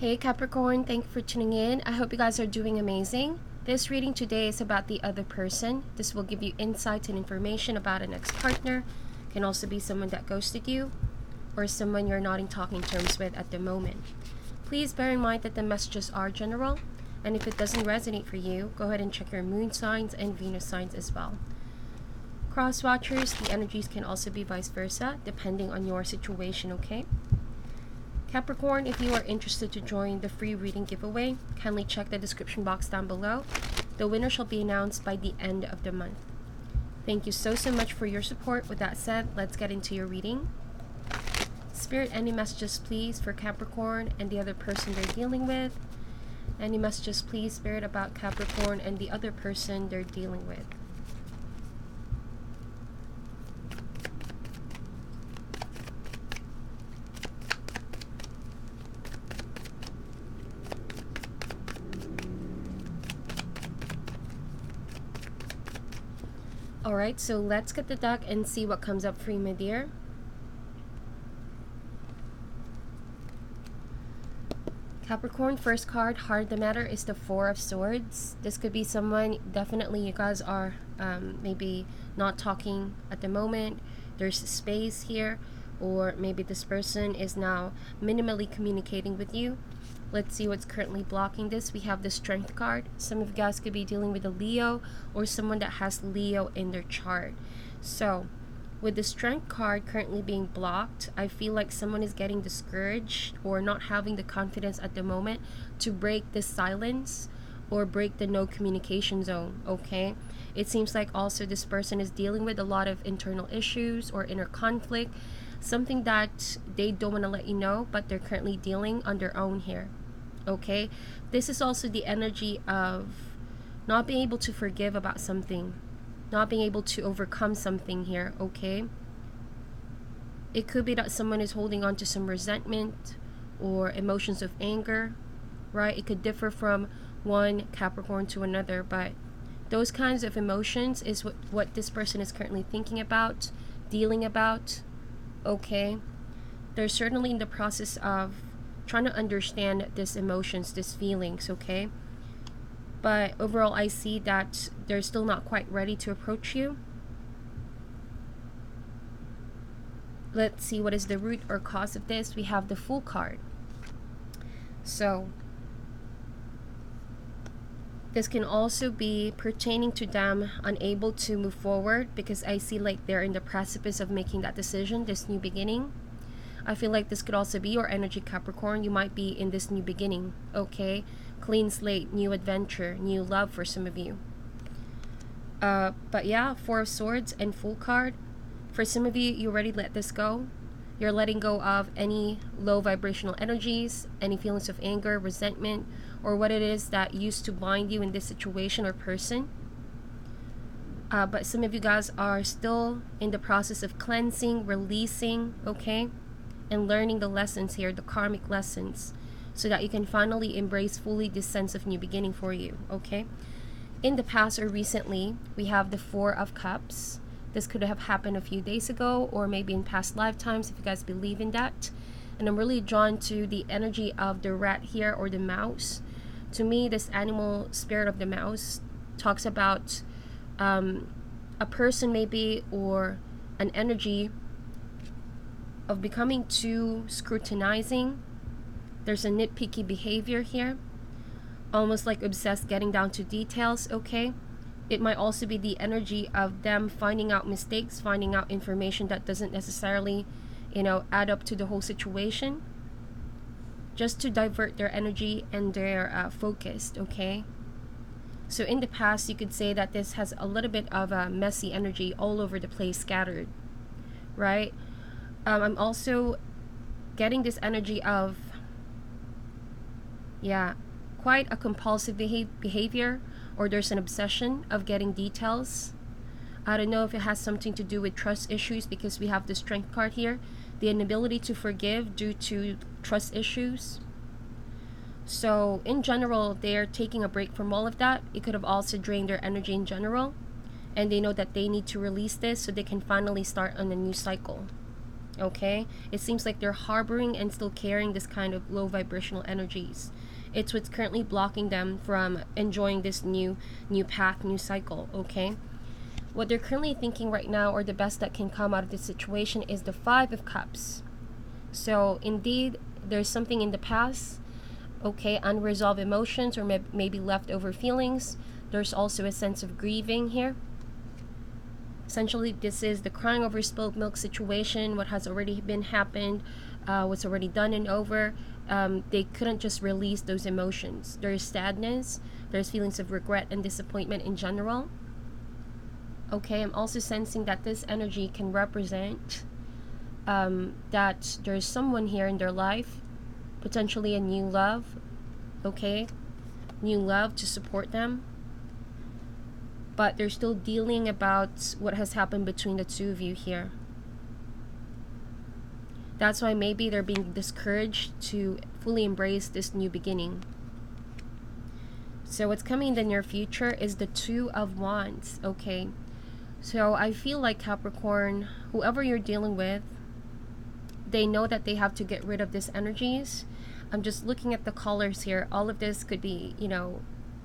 Hey Capricorn, thank you for tuning in. I hope you guys are doing amazing. This reading today is about the other person. This will give you insights and information about an ex-partner. Can also be someone that ghosted you or someone you're not in talking terms with at the moment. Please bear in mind that the messages are general, and if it doesn't resonate for you, go ahead and check your moon signs and Venus signs as well. Cross watchers, the energies can also be vice versa depending on your situation, okay? Capricorn, if you are interested to join the free reading giveaway, kindly check the description box down below. The winner shall be announced by the end of the month. Thank you so much for your support. With that said, let's get into your reading. Spirit, any messages please for Capricorn and the other person they're dealing with? Any messages please, Spirit, about Capricorn and the other person they're dealing with? Alright, so let's get the deck and see what comes up for you, my dear. Capricorn, first card, heart of the matter, is the Four of Swords. This could be someone, definitely you guys are maybe not talking at the moment. There's space here, or maybe this person is now minimally communicating with you. Let's see what's currently blocking this. We have the Strength card. Some of you guys could be dealing with a Leo or someone that has Leo in their chart. So with the Strength card currently being blocked, I feel like someone is getting discouraged or not having the confidence at the moment to break this silence or break the no communication zone, okay? It seems like also this person is dealing with a lot of internal issues or inner conflict, something that they don't want to let you know, but they're currently dealing on their own here, okay? This is also the energy of not being able to forgive about something, not being able to overcome something here, okay? It could be that someone is holding on to some resentment or emotions of anger, right? It could differ from one Capricorn to another, but those kinds of emotions is what this person is currently thinking about, dealing about, okay? They're certainly in the process of trying to understand these emotions, these feelings, okay? But overall, I see that they're still not quite ready to approach you. Let's see what is the root or cause of this. We have the Fool card. So this can also be pertaining to them unable to move forward, because I see like they're in the precipice of making that decision, this new beginning. I feel like this could also be your energy, Capricorn. You might be in this new beginning, okay? Clean slate, new adventure, new love for some of you. But yeah, Four of Swords and Fool card. For some of you, you already let this go. You're letting go of any low vibrational energies, any feelings of anger, resentment, or what it is that used to bind you in this situation or person. But some of you guys are still in the process of cleansing, releasing, okay? And learning the lessons here, the karmic lessons, so that you can finally embrace fully this sense of new beginning for you, okay? In the past or recently, we have the Four of Cups. This could have happened a few days ago or maybe in past lifetimes, if you guys believe in that. And I'm really drawn to the energy of the rat here, or the mouse. To me, this animal spirit of the mouse talks about a person maybe, or an energy of becoming too scrutinizing. There's a nitpicky behavior here, almost like obsessed, getting down to details, okay? It might also be the energy of them finding out mistakes, finding out information that doesn't necessarily, add up to the whole situation, just to divert their energy and their focus, okay? So in the past, you could say that this has a little bit of a messy energy all over the place, scattered, right? I'm also getting this energy of, quite a compulsive behavior, or there's an obsession of getting details. I don't know if it has something to do with trust issues, because we have the Strength card here, the inability to forgive due to trust issues. So in general, they're taking a break from all of that. It could have also drained their energy in general, and they know that they need to release this so they can finally start on a new cycle. Okay, it seems like they're harboring and still carrying this kind of low vibrational energies. It's what's currently blocking them from enjoying this new path, new cycle. Okay, what they're currently thinking right now, or the best that can come out of this situation, is the Five of Cups. So indeed, there's something in the past, okay, unresolved emotions, or maybe leftover feelings. There's also a sense of grieving here. Essentially, this is the crying over spilled milk situation, what has already been happened, what's already done and over. They couldn't just release those emotions. There's sadness, there's feelings of regret and disappointment in general. Okay, I'm also sensing that this energy can represent that there's someone here in their life, potentially a new love, okay, new love to support them, but they're still dealing about what has happened between the two of you here. That's why maybe they're being discouraged to fully embrace this new beginning. So what's coming in the near future is the Two of Wands, okay? So I feel like, Capricorn, whoever you're dealing with, they know that they have to get rid of these energies. I'm just looking at the colors here. All of this could be,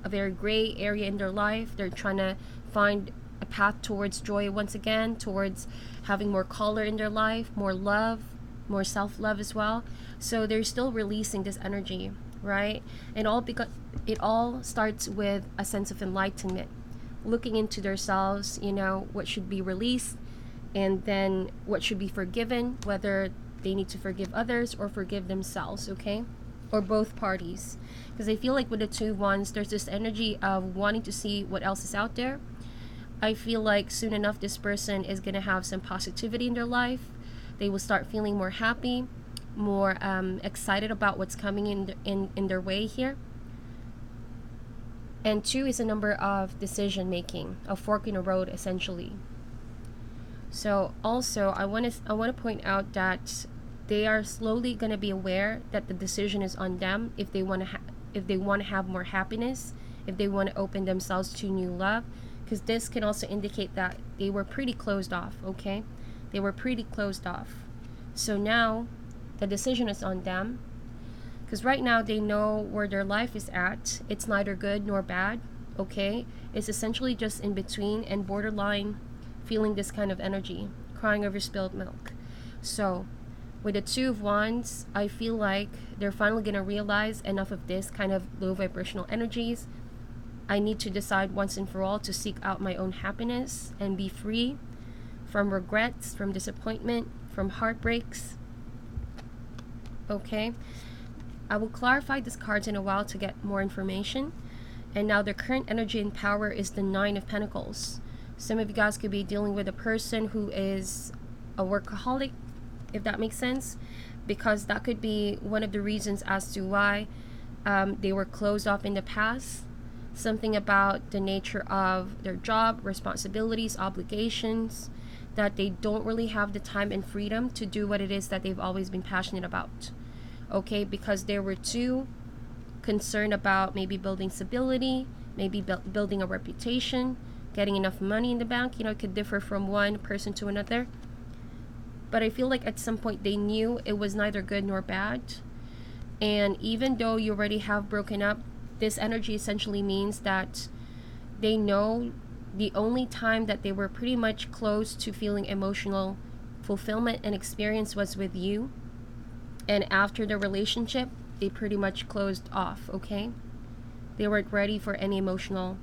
a very gray area in their life. They're trying to find a path towards joy once again, towards having more color in their life, more love, more self-love as well. So they're still releasing this energy, right? And it all starts with a sense of enlightenment, looking into themselves, what should be released, and then what should be forgiven, whether they need to forgive others or forgive themselves, okay? Or both parties. Because I feel like with the Two of Wands, there's this energy of wanting to see what else is out there. I feel like soon enough this person is going to have some positivity in their life. They will start feeling more happy, more excited about what's coming in their way here. And 2 is a number of decision making, a fork in a road essentially. So also I want to point out that they are slowly going to be aware that the decision is on them if they want to have more happiness, if they want to open themselves to new love, because this can also indicate that they were pretty closed off, okay? They were pretty closed off. So now the decision is on them, because right now they know where their life is at. It's neither good nor bad, okay? It's essentially just in between and borderline, feeling this kind of energy, crying over spilled milk. So with the Two of Wands, I feel like they're finally going to realize enough of this kind of low vibrational energies. I need to decide once and for all to seek out my own happiness and be free from regrets, from disappointment, from heartbreaks. Okay? I will clarify these cards in a while to get more information. And now their current energy and power is the Nine of Pentacles. Some of you guys could be dealing with a person who is a workaholic, if that makes sense, because that could be one of the reasons as to why they were closed off in the past. Something about the nature of their job, responsibilities, obligations, that they don't really have the time and freedom to do what it is that they've always been passionate about. Okay, because they were too concerned about maybe building stability, maybe building a reputation, getting enough money in the bank. It could differ from one person to another. But I feel like at some point they knew it was neither good nor bad. And even though you already have broken up, this energy essentially means that they know the only time that they were pretty much close to feeling emotional fulfillment and experience was with you. And after the relationship, they pretty much closed off, okay? They weren't ready for any emotional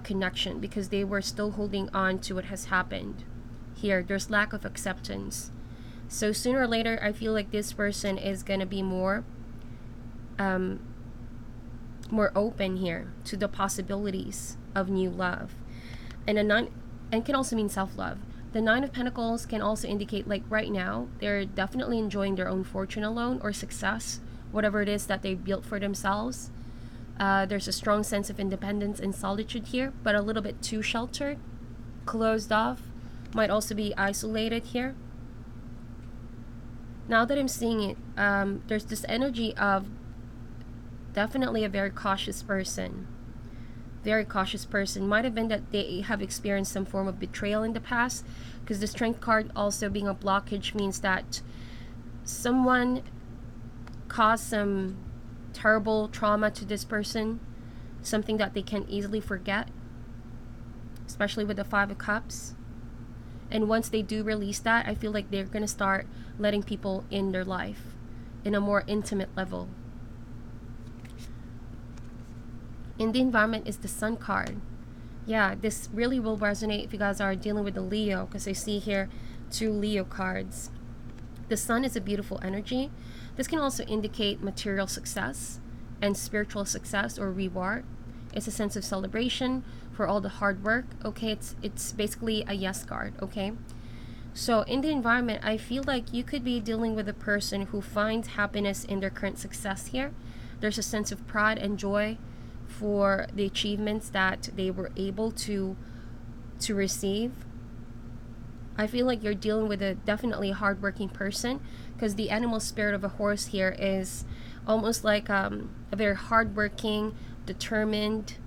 connection because they were still holding on to what has happened. Here, there's lack of acceptance. So sooner or later, I feel like this person is going to be more open here to the possibilities of new love. And can also mean self-love. The Nine of Pentacles can also indicate, like right now, they're definitely enjoying their own fortune alone or success, whatever it is that they built for themselves. There's a strong sense of independence and solitude here, but a little bit too sheltered, closed off, might also be isolated here. Now that I'm seeing it, there's this energy of definitely a very cautious person. Very cautious person. Might have been that they have experienced some form of betrayal in the past, because the Strength card also being a blockage means that someone caused some terrible trauma to this person, something that they can easily forget, especially with the Five of Cups. And once they do release that, I feel like they're going to start letting people in their life in a more intimate level. In the environment is the Sun card. Yeah, this really will resonate if you guys are dealing with the Leo, because I see here 2 Leo cards. The Sun is a beautiful energy. This can also indicate material success and spiritual success or reward. It's a sense of celebration for all the hard work. Okay, it's basically a yes card. Okay, so in the environment, I feel like you could be dealing with a person who finds happiness in their current success here. There's a sense of pride and joy for the achievements that they were able to receive. I feel like you're dealing with a definitely hardworking person, because the animal spirit of a horse here is almost like a very hardworking, determined,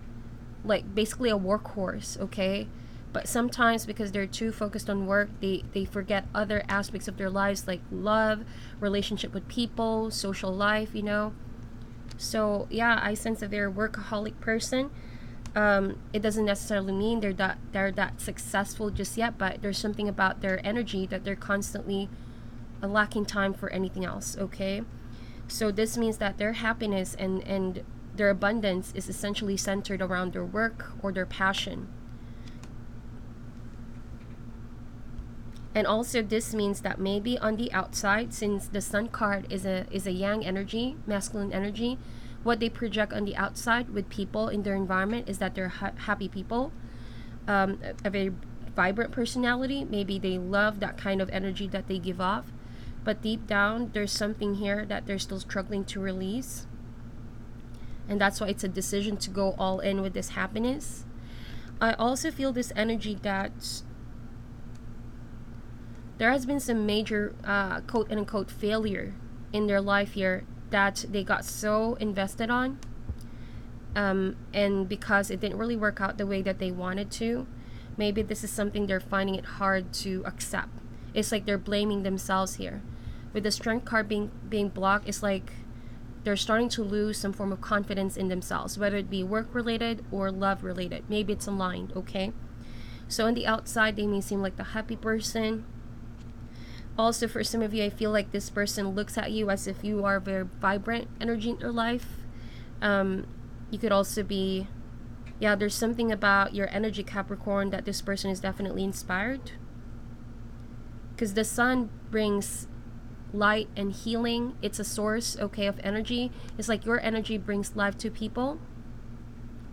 like basically a workhorse. Okay, but sometimes because they're too focused on work, they forget other aspects of their lives, like love, relationship with people, social life, you know. So yeah, I sense a very workaholic person. It doesn't necessarily mean they're that successful just yet, but there's something about their energy that they're constantly lacking time for anything else. Okay, so this means that their happiness and their abundance is essentially centered around their work or their passion. And also this means that maybe on the outside, since the Sun card is a yang energy, masculine energy, what they project on the outside with people in their environment is that they're happy people, a very vibrant personality. Maybe they love that kind of energy that they give off, but deep down there's something here that they're still struggling to release, and that's why it's a decision to go all in with this happiness. I also feel this energy that there has been some major quote unquote failure in their life here that they got so invested on, and because it didn't really work out the way that they wanted to, maybe this is something they're finding it hard to accept. It's like they're blaming themselves here. With the Strength card being blocked, it's like they're starting to lose some form of confidence in themselves, whether it be work related or love related. Maybe it's aligned. Okay, so on the outside they may seem like the happy person. Also, for some of you, I feel like this person looks at you as if you are very vibrant energy in your life. You could also be, yeah, there's something about your energy, Capricorn, that this person is definitely inspired. Because the Sun brings light and healing. It's a source, okay, of energy. It's like your energy brings life to people.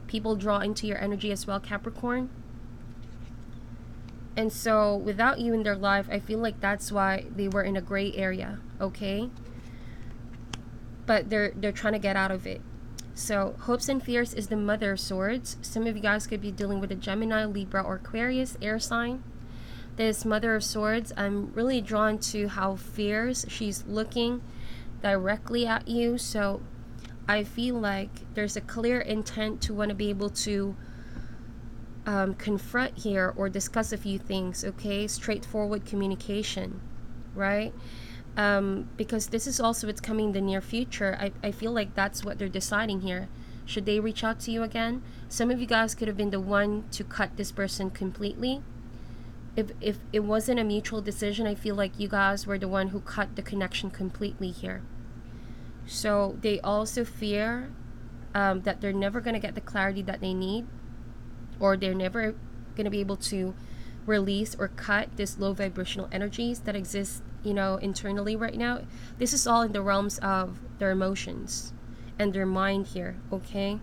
People draw into your energy as well, Capricorn. And so without you in their life, I feel like that's why they were in a gray area. Okay, but they're trying to get out of it. So hopes and fears is the Mother of Swords. Some of you guys could be dealing with a Gemini, Libra, or Aquarius air sign. This Mother of Swords, I'm really drawn to how fierce she's looking directly at you. So I feel like there's a clear intent to want to be able to confront here or discuss a few things. Okay, straightforward communication, right? Because this is also what's coming in the near future. I feel like that's what they're deciding here. Should they reach out to you again? Some of you guys could have been the one to cut this person completely. If it wasn't a mutual decision, I feel like you guys were the one who cut the connection completely here. So they also fear that they're never going to get the clarity that they need, or they're never going to be able to release or cut this low vibrational energies that exist, you know, internally right now. This is all in the realms of their emotions and their mind here. Okay,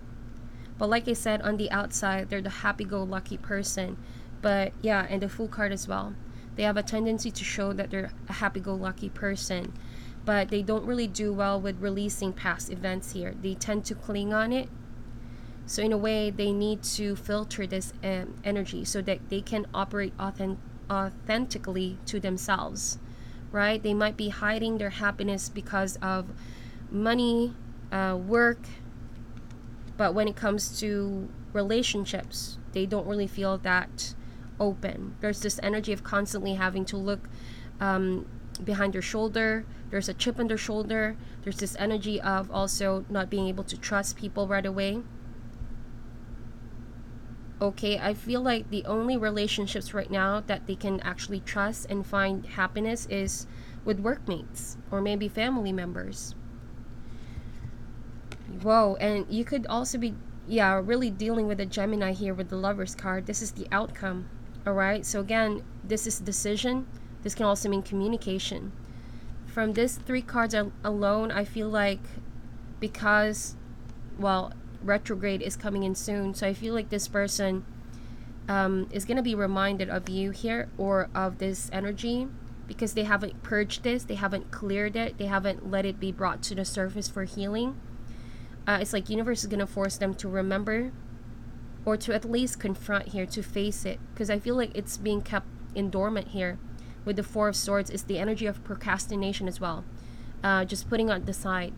but like I said, on the outside they're the happy-go-lucky person. But yeah, and the Fool card as well, they have a tendency to show that they're a happy-go-lucky person, but they don't really do well with releasing past events here. They tend to cling on it. So in a way, they need to filter this energy so that they can operate authentically to themselves, right? They might be hiding their happiness because of money, work, but when it comes to relationships, they don't really feel that open. There's this energy of constantly having to look behind their shoulder. There's a chip on their shoulder. There's this energy of also not being able to trust people right away. Okay, I feel like the only relationships right now that they can actually trust and find happiness is with workmates or maybe family members. Whoa, and you could also be, yeah, really dealing with a Gemini here with the Lover's card. This is the outcome, all right? So again, this is decision. This can also mean communication. From these three cards alone, I feel like because, well, retrograde is coming in soon, so I feel like this person is going to be reminded of you here or of this energy because they haven't purged this, they haven't cleared it, they haven't let it be brought to the surface for healing. It's like universe is going to force them to remember or to at least confront here, to face it, because I feel like it's being kept in dormant here. With the Four of Swords, it's the energy of procrastination as well, just putting on the side.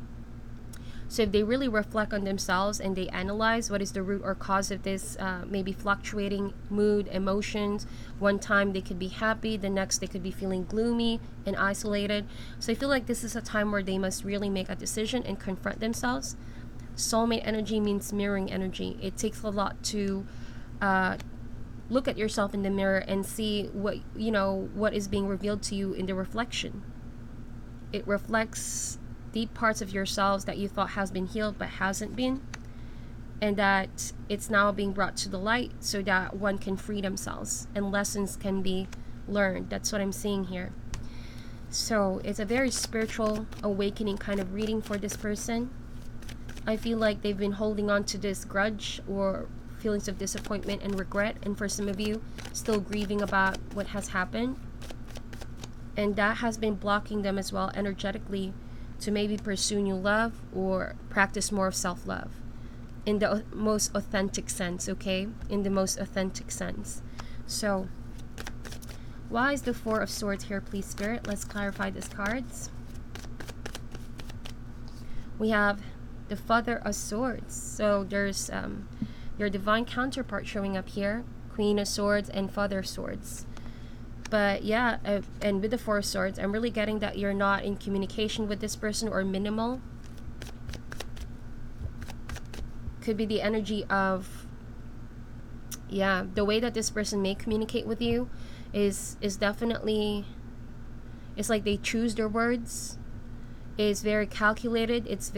So if they really reflect on themselves and they analyze what is the root or cause of this maybe fluctuating mood, emotions, one time they could be happy, the next they could be feeling gloomy and isolated. So I feel like this is a time where they must really make a decision and confront themselves. Soulmate energy means mirroring energy. It takes a lot to look at yourself in the mirror and see what is being revealed to you in the reflection. It reflects deep parts of yourselves that you thought has been healed but hasn't been, and that it's now being brought to the light so that one can free themselves and lessons can be learned. That's what I'm seeing here. So it's a very spiritual awakening kind of reading for this person. I feel like they've been holding on to this grudge or feelings of disappointment and regret, and for some of you still grieving about what has happened, and that has been blocking them as well energetically to maybe pursue new love or practice more of self-love in the most authentic sense. Okay, in the most authentic sense. So why is the Four of Swords here, please, Spirit? Let's clarify these cards. We have the Father of Swords. So there's your divine counterpart showing up here, Queen of Swords and Father of Swords. But yeah, and with the Four of Swords, I'm really getting that you're not in communication with this person or minimal. Could be the energy of, yeah, the way that this person may communicate with you is definitely, it's like they choose their words. It's very calculated. It's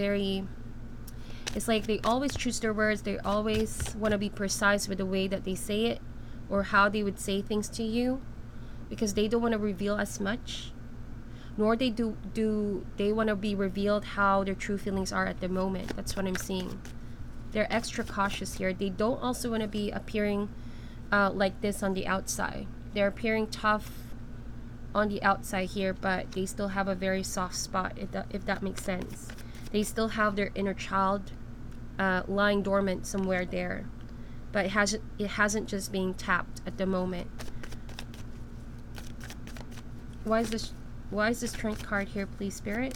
like they always choose their words. They always want to be precise with the way that they say it or how they would say things to you, because they don't want to reveal as much, nor they want to be revealed how their true feelings are at the moment. That's what I'm seeing. They're extra cautious here. They don't also want to be appearing like this on the outside. They're appearing tough on the outside here, but they still have a very soft spot, if that makes sense. They still have their inner child lying dormant somewhere there, but it hasn't just being tapped at the moment. Why is this Strength card here, please, Spirit?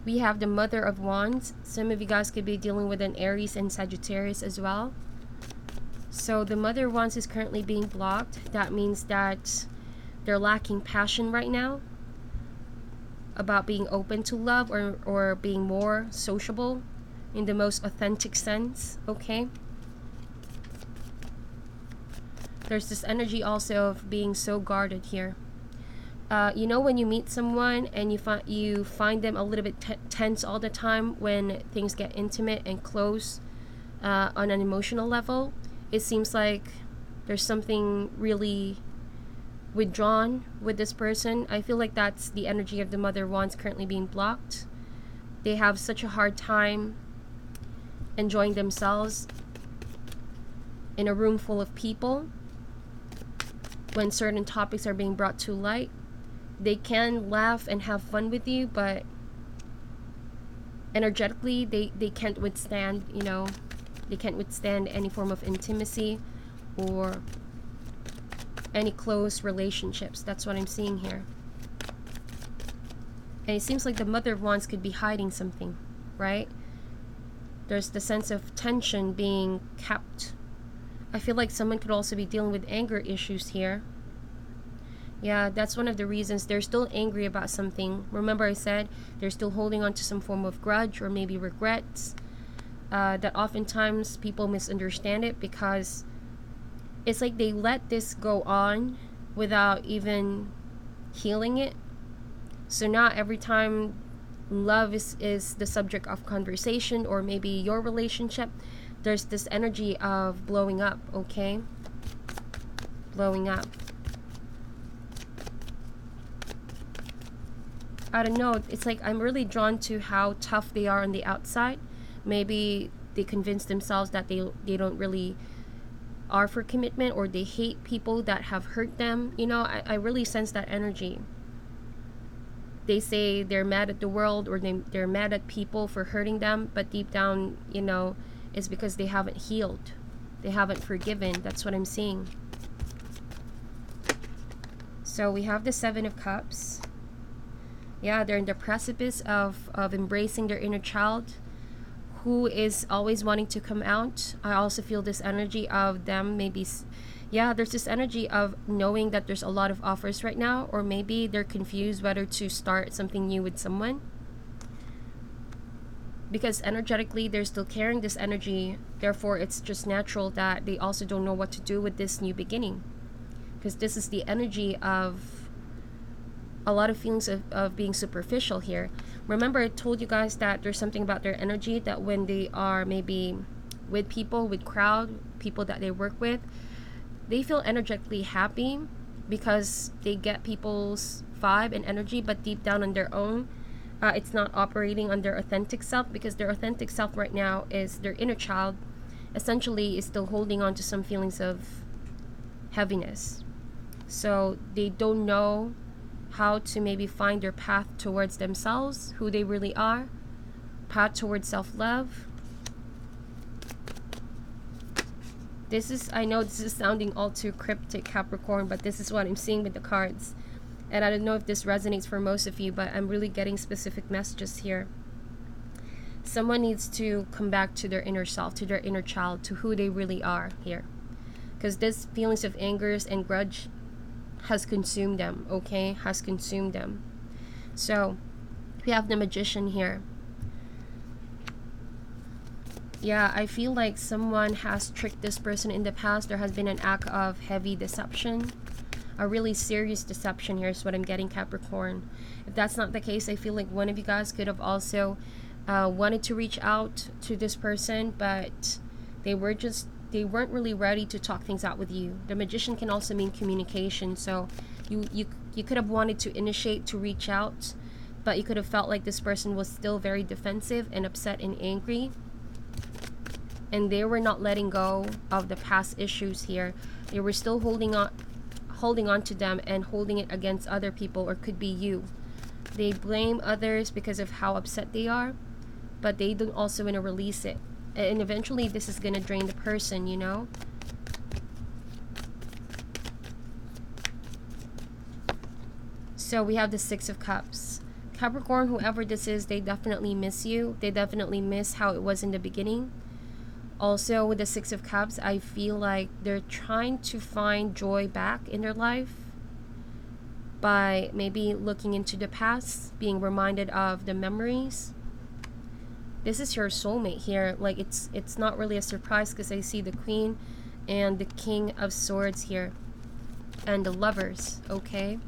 We have the Mother of Wands. Some of you guys could be dealing with an Aries and Sagittarius as well. So the Mother of Wands is currently being blocked. That means that they're lacking passion right now about being open to love or being more sociable in the most authentic sense. Okay, there's this energy also of being so guarded here. You know, when you meet someone and you find them a little bit tense all the time when things get intimate and close on an emotional level, it seems like there's something really withdrawn with this person. I feel like that's the energy of the Mother of Wands currently being blocked. They have such a hard time enjoying themselves in a room full of people when certain topics are being brought to light. They can laugh and have fun with you, but energetically they can't withstand, they can't withstand any form of intimacy or any close relationships. That's what I'm seeing here. And it seems like the Mother of Wands could be hiding something, right? There's the sense of tension being kept. I feel like someone could also be dealing with anger issues here. Yeah, that's one of the reasons they're still angry about something. Remember I said they're still holding on to some form of grudge or maybe regrets. That oftentimes people misunderstand it because it's like they let this go on without even healing it. So now every time love is the subject of conversation, or maybe your relationship, there's this energy of blowing up, okay? Blowing up. I don't know, it's like I'm really drawn to how tough they are on the outside. Maybe they convince themselves that they don't really are for commitment, or they hate people that have hurt them. You know, I really sense that energy. They say they're mad at the world, or they're mad at people for hurting them, but deep down, you know, it's because they haven't healed. They haven't forgiven. That's what I'm seeing. So we have the Seven of Cups. Yeah, they're in the precipice of embracing their inner child who is always wanting to come out. I also feel this energy of them maybe, yeah, there's this energy of knowing that there's a lot of offers right now, or maybe they're confused whether to start something new with someone. Because energetically, they're still carrying this energy. Therefore, it's just natural that they also don't know what to do with this new beginning. Because this is the energy of a lot of feelings of being superficial here. Remember I told you guys that there's something about their energy that when they are maybe with people, with crowd, people that they work with, they feel energetically happy because they get people's vibe and energy, but deep down on their own, it's not operating on their authentic self, because their authentic self right now is their inner child, essentially is still holding on to some feelings of heaviness. So they don't know how to maybe find their path towards themselves, who they really are, path towards self-love. This is, I know this is sounding all too cryptic, Capricorn, but this is what I'm seeing with the cards. And I don't know if this resonates for most of you, but I'm really getting specific messages here. Someone needs to come back to their inner self, to their inner child, to who they really are here. Because this feelings of angers and grudge has consumed them, okay? Has consumed them. So we have the Magician here. Yeah, I feel like someone has tricked this person in the past. There has been an act of heavy deception, a really serious deception here is what I'm getting, Capricorn. If that's not the case, I feel like one of you guys could have also wanted to reach out to this person, but they weren't really ready to talk things out with you. The Magician can also mean communication. So you could have wanted to initiate to reach out, but you could have felt like this person was still very defensive and upset and angry, and they were not letting go of the past issues here. They were still holding on to them and holding it against other people, or could be you. They blame others because of how upset they are, but they don't also want to release it. And eventually this is going to drain the person, you know. So we have the Six of Cups. Capricorn, whoever this is, they definitely miss you. They definitely miss how it was in the beginning. Also with the Six of Cups, I feel like they're trying to find joy back in their life by maybe looking into the past, being reminded of the memories. This is your soulmate here. Like it's not really a surprise because I see the Queen and the King of Swords here and the Lovers, okay?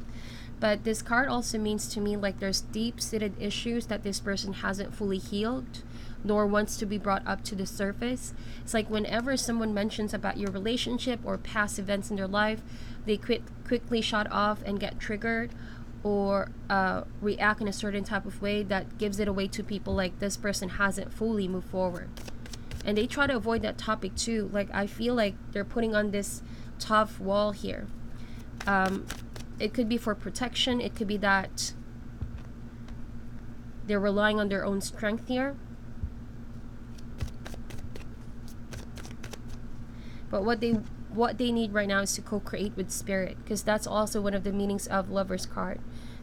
But this card also means to me like there's deep-seated issues that this person hasn't fully healed, nor wants to be brought up to the surface. It's like whenever someone mentions about your relationship or past events in their life, they quickly shut off and get triggered, or react in a certain type of way that gives it away to people like this person hasn't fully moved forward. And they try to avoid that topic too. Like I feel like they're putting on this tough wall here. It could be for protection. It could be that they're relying on their own strength here. But what they need right now is to co-create with Spirit, because that's also one of the meanings of Lover's card.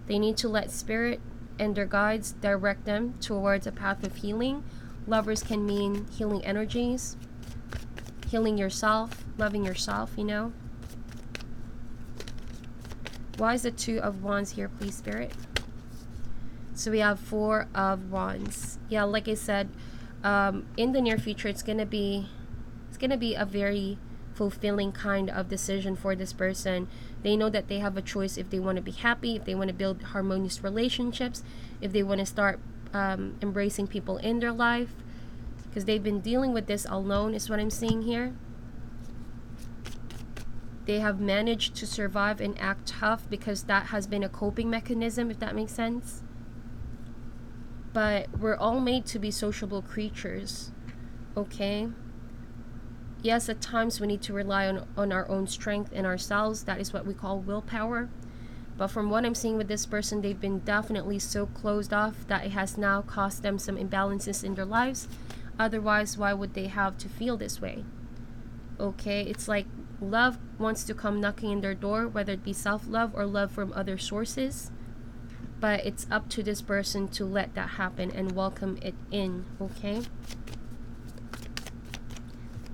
They need to let Spirit and their guides direct them towards a path of healing, Lovers can mean healing energies, healing yourself, loving yourself, you know. Why is the Two of Wands here, please, Spirit? So we have Four of Wands. Yeah, like I said, in the near future, it's gonna be a very fulfilling kind of decision for this person. They know that they have a choice if they want to be happy, if they want to build harmonious relationships, if they want to start embracing people in their life, because they've been dealing with this alone, is what I'm seeing here. They have managed to survive and act tough because that has been a coping mechanism, if that makes sense. But we're all made to be sociable creatures, okay? Yes, at times we need to rely on our own strength and ourselves. That is what we call willpower. But from what I'm seeing with this person, they've been definitely so closed off that it has now caused them some imbalances in their lives. Otherwise, why would they have to feel this way? Okay, it's like love wants to come knocking in their door, whether it be self-love or love from other sources. But it's up to this person to let that happen and welcome it in, okay?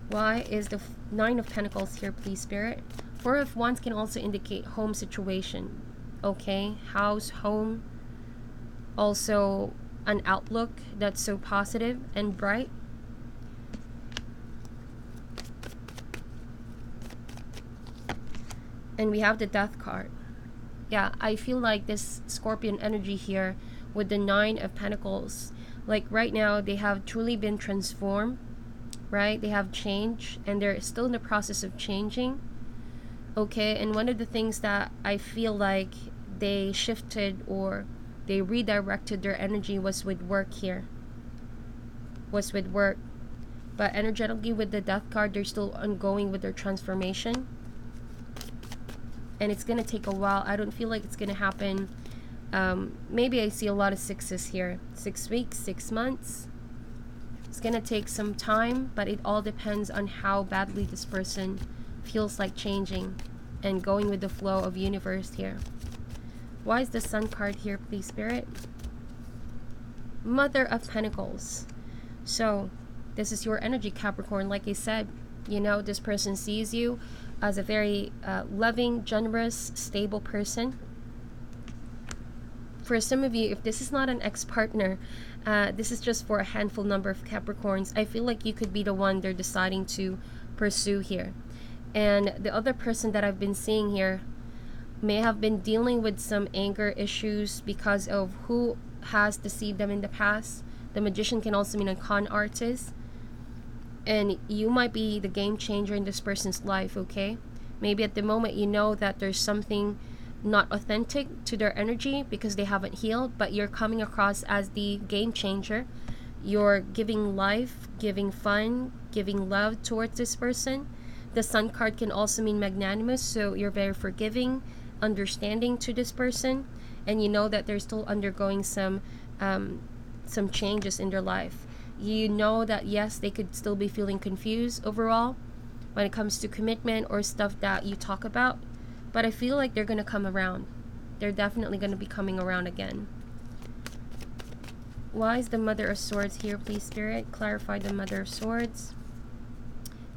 Why is the Nine of Pentacles here, please, Spirit? Four of Wands can also indicate home situation, okay? House, home. Also, an outlook that's so positive and bright. And we have the Death card. Yeah, I feel like this Scorpion energy here with the Nine of Pentacles, like right now, they have truly been transformed, right? They have changed, and they're still in the process of changing, okay? And one of the things that I feel like they shifted or they redirected their energy was with work here. Was with work. But energetically with the Death card, they're still ongoing with their transformation. And it's going to take a while. I don't feel like it's going to happen. Maybe I see a lot of sixes here. 6 weeks, 6 months. It's going to take some time, but it all depends on how badly this person feels like changing and going with the flow of universe here. Why is the Sun card here, please, Spirit? Mother of Pentacles. So, this is your energy, Capricorn. Like I said, you know, this person sees you as a very loving, generous, stable person. For some of you, if this is not an ex-partner, this is just for a handful number of Capricorns. I feel like you could be the one they're deciding to pursue here. And the other person that I've been seeing here may have been dealing with some anger issues because of who has deceived them in the past. The Magician can also mean a con artist. And you might be the game changer in this person's life, okay? Maybe at the moment you know that there's something not authentic to their energy because they haven't healed, but you're coming across as the game changer. You're giving life, giving fun, giving love towards this person. The Sun card can also mean magnanimous, so you're very forgiving, understanding to this person, and you know that they're still undergoing some changes in their life. You know that yes, they could still be feeling confused overall when it comes to commitment or stuff that you talk about, but I feel like they're going to come around. They're definitely going to be coming around again. Why is the Mother of Swords here, please, Spirit? Clarify the Mother of Swords.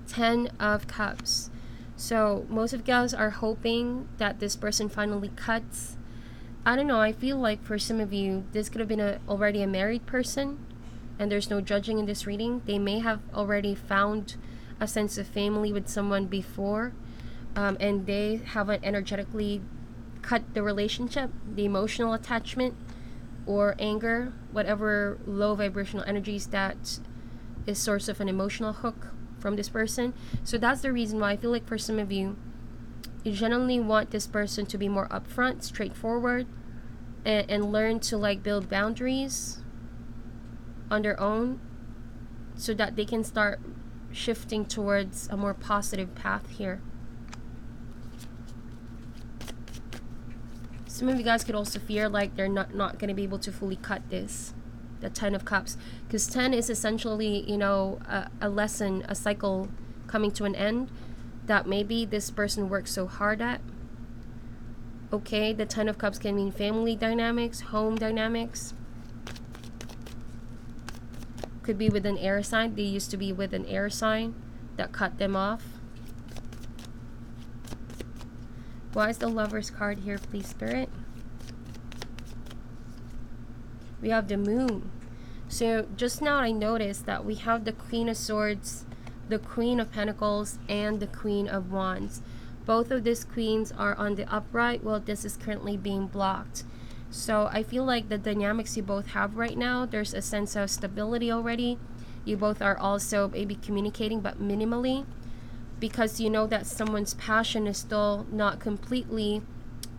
10 of Cups. So most of you guys are hoping that this person finally cuts. I don't know, I feel like for some of you, this could have been already a married person, and there's no judging in this reading. They may have already found a sense of family with someone before, and they haven't energetically cut the relationship, the emotional attachment or anger, whatever low vibrational energies that is source of an emotional hook from this person. So that's the reason why I feel like for some of you, you generally want this person to be more upfront, straightforward, and learn to like build boundaries on their own so that they can start shifting towards a more positive path here. Some of you guys could also fear like they're not going to be able to fully cut this, the 10 of Cups, because 10 is essentially, you know, a lesson, a cycle coming to an end that maybe this person works so hard at. Okay, the 10 of Cups can mean family dynamics, home dynamics. Could be with an air sign. They used to be with an air sign that cut them off. Why is the Lover's card here, please, Spirit? We have the Moon. So just now I noticed that we have the Queen of Swords, the Queen of Pentacles, and the Queen of Wands. Both of these queens are on the upright while this is currently being blocked. So I feel like the dynamics you both have right now, there's a sense of stability already. You both are also maybe communicating, but minimally, because you know that someone's passion is still not completely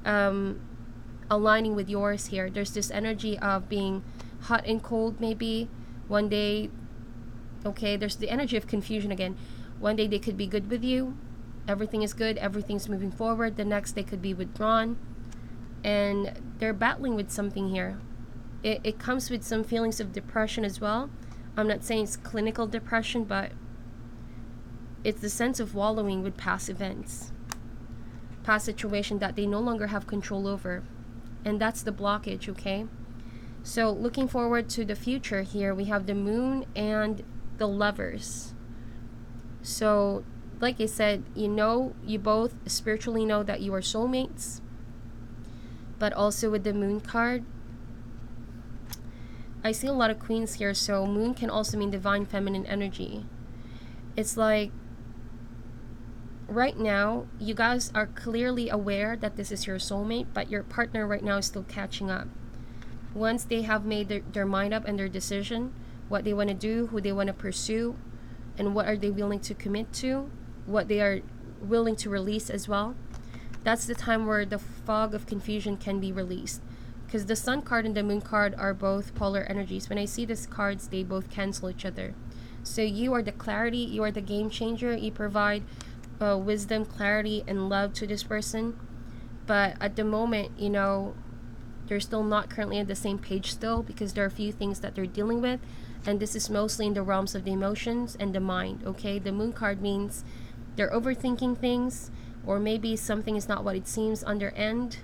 aligning with yours here. There's this energy of being hot and cold maybe. One day, okay, there's the energy of confusion again. One day they could be good with you. Everything is good. Everything's moving forward. The next they could be withdrawn. And they're battling with something here. It comes with some feelings of depression as well. I'm not saying it's clinical depression, but it's the sense of wallowing with past events. Past situation that they no longer have control over. And that's the blockage, okay? So looking forward to the future here, we have the Moon and the Lovers. So like I said, you both spiritually know that you are soulmates. But also with the Moon card, I see a lot of queens here. So Moon can also mean divine feminine energy. It's like right now, you guys are clearly aware that this is your soulmate, but your partner right now is still catching up. Once they have made their mind up and their decision, what they want to do, who they want to pursue, and what are they willing to commit to, what they are willing to release as well, that's the time where the fog of confusion can be released. Because the Sun card and the Moon card are both polar energies. When I see these cards, they both cancel each other. So you are the clarity, you are the game changer, you provide wisdom, clarity, and love to this person. But at the moment, they're still not currently on the same page still, because there are a few things that they're dealing with, and this is mostly in the realms of the emotions and the mind, okay? The Moon card means they're overthinking things, or maybe something is not what it seems on their end.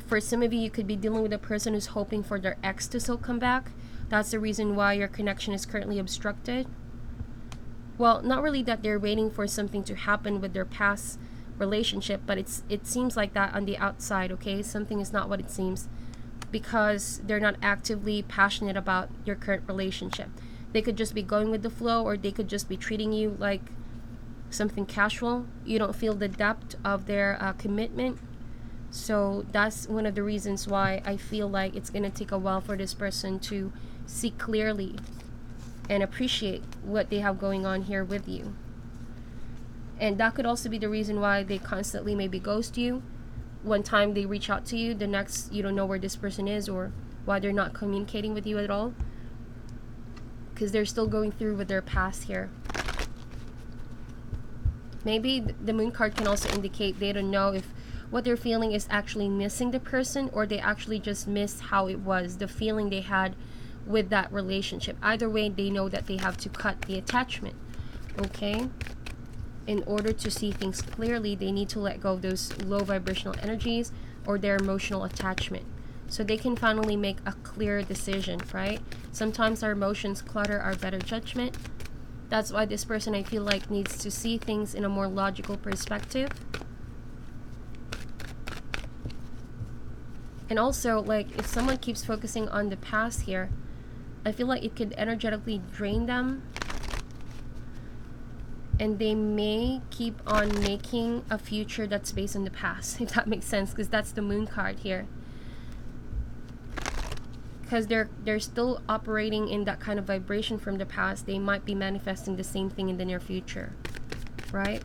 For some of you, you could be dealing with a person who's hoping for their ex to still come back. That's the reason why your connection is currently obstructed. Well, not really that they're waiting for something to happen with their past relationship, but it seems like that on the outside, okay? Something is not what it seems, because they're not actively passionate about your current relationship. They could just be going with the flow, or they could just be treating you like something casual. You don't feel the depth of their commitment. So that's one of the reasons why I feel like it's going to take a while for this person to see clearly and appreciate what they have going on here with you. And that could also be the reason why they constantly maybe ghost you. One time they reach out to you, the next you don't know where this person is, or why they're not communicating with you at all, because they're still going through with their past here. Maybe the Moon card can also indicate they don't know if what they're feeling is actually missing the person, or they actually just miss how it was, the feeling they had with that relationship. Either way, they know that they have to cut the attachment, okay? In order to see things clearly, they need to let go of those low vibrational energies or their emotional attachment, so they can finally make a clear decision, right? Sometimes our emotions clutter our better judgment. That's why this person, I feel like, needs to see things in a more logical perspective. And also, like, if someone keeps focusing on the past here, I feel like it could energetically drain them. And they may keep on making a future that's based on the past, if that makes sense, because that's the Moon card here. Because they're still operating in that kind of vibration from the past. They might be manifesting the same thing in the near future, right?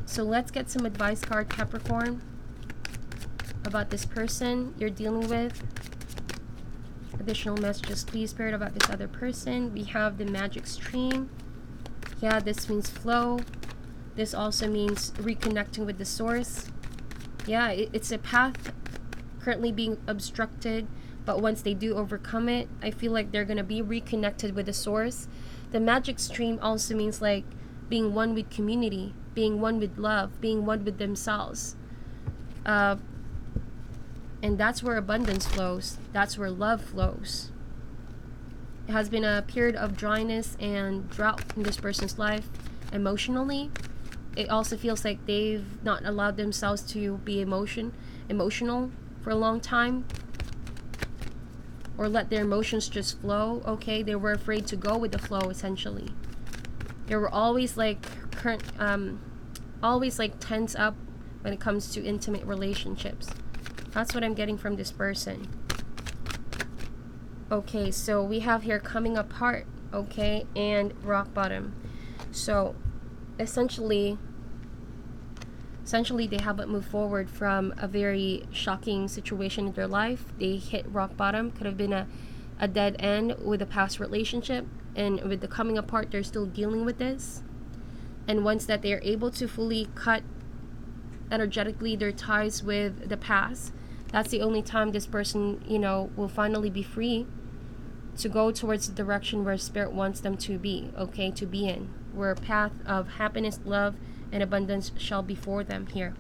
So let's get some advice card, Capricorn, about this person you're dealing with. Additional messages, please, Spirit, about this other person. We have the Magic Stream. Yeah, this means flow. This also means reconnecting with the source. Yeah, it's a path currently being obstructed, but once they do overcome it, I feel like they're going to be reconnected with the source. The Magic Stream also means like being one with community, being one with love, being one with themselves. And that's where abundance flows. That's where love flows. It has been a period of dryness and drought in this person's life emotionally. It also feels like they've not allowed themselves to be emotional for a long time, or let their emotions just flow. Okay, they were afraid to go with the flow. Essentially, they were always like always like tense up when it comes to intimate relationships. That's what I'm getting from this person. Okay, so we have here coming apart, okay, and rock bottom. So essentially they haven't moved forward from a very shocking situation in their life. They hit rock bottom. Could have been a dead end with a past relationship, and with the coming apart, they're still dealing with this. And once that they're able to fully cut energetically their ties with the past, that's the only time this person, you know, will finally be free to go towards the direction where spirit wants them to be, okay, to be in, where a path of happiness, love, and abundance shall be for them here.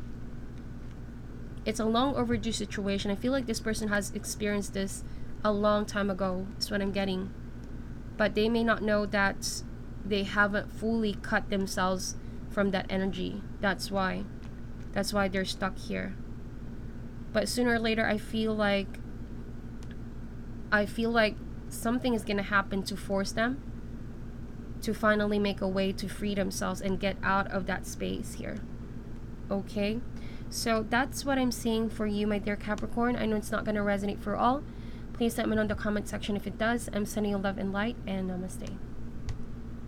It's a long overdue situation. I feel like this person has experienced this a long time ago, is what I'm getting. But they may not know that they haven't fully cut themselves from that energy. That's why they're stuck here. But sooner or later, I feel like something is going to happen to force them to finally make a way to free themselves and get out of that space here. Okay, so that's what I'm seeing for you, my dear Capricorn. I know it's not going to resonate for all. Please let me know in the comment section if it does. I'm sending you love and light, and namaste.